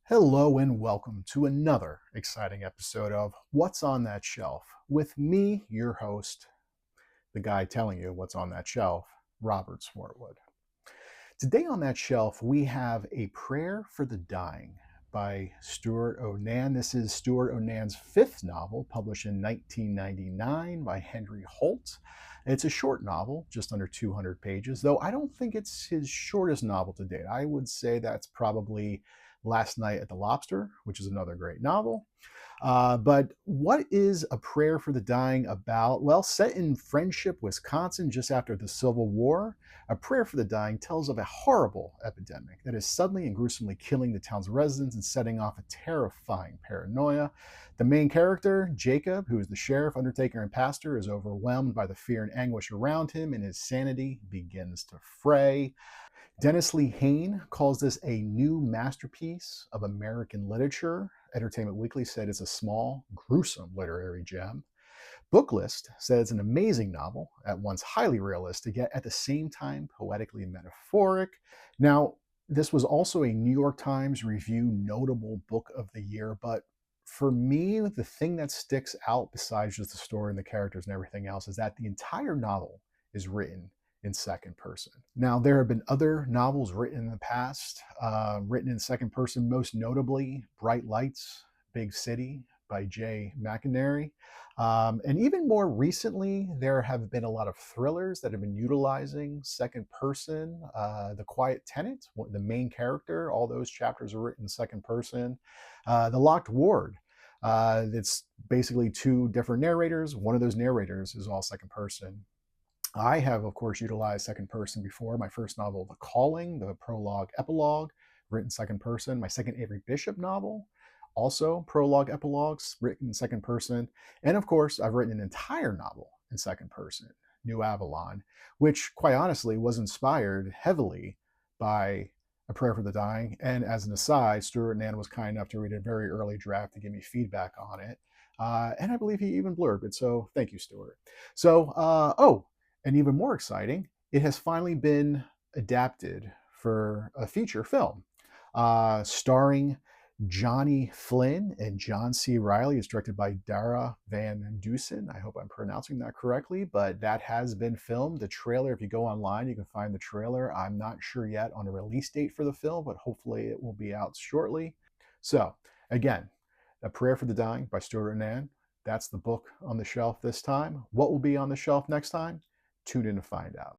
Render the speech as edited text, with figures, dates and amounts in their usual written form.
Hello and welcome to another exciting episode of What's on That Shelf with me, your host, the guy telling you what's on that shelf, Robert Swartwood. Today on that shelf, we have A Prayer for the Dying by Stewart O'Nan. This is Stewart O'Nan's fifth novel, published in 1999 by Henry Holt. It's a short novel, just under 200 pages, though I don't think it's his shortest novel to date. I would say that's probably Last Night at the Lobster, which is another great novel. But what is A Prayer for the Dying about? Well, set in Friendship, Wisconsin, just after the Civil War, A Prayer for the Dying tells of a horrible epidemic that is suddenly and gruesomely killing the town's residents and setting off a terrifying paranoia. The main character, Jacob, who is the sheriff, undertaker, and pastor, is overwhelmed by the fear and anguish around him, and his sanity begins to fray. Dennis Lee Hayne calls this a new masterpiece of American literature. Entertainment Weekly said it's a small, gruesome literary gem. Booklist said it's an amazing novel, at once highly realistic, yet at the same time poetically metaphoric. Now, this was also a New York Times Review notable book of the year, but for me, the thing that sticks out besides just the story and the characters and everything else is that the entire novel is written in second person. Now, there have been other novels written in the past, written in second person, most notably Bright Lights, Big City by Jay McInerney. And even more recently, there have been a lot of thrillers that have been utilizing second person. The Quiet Tenant, the main character, all those chapters are written in second person. The Locked Ward, it's basically two different narrators. One of those narrators is all second person. I have, of course, utilized second person before. My first novel, The Calling, the prologue epilogue, written second person. My second Avery Bishop novel, also prologue epilogues, written second person. And of course, I've written an entire novel in second person, New Avalon, which quite honestly was inspired heavily by A Prayer for the Dying. And as an aside, Stewart O'Nan was kind enough to read a very early draft to give me feedback on it. And I believe he even blurbed it. So thank you, Stewart. And even more exciting, it has finally been adapted for a feature film starring Johnny Flynn and John C. Reilly. It's directed by Dara Van Dusen. I hope I'm pronouncing that correctly, but that has been filmed. The trailer, if you go online, you can find the trailer. I'm not sure yet on a release date for the film, but hopefully it will be out shortly. So, again, A Prayer for the Dying by Stewart O'Nan. That's the book on the shelf this time. What will be on the shelf next time? Tune in to find out.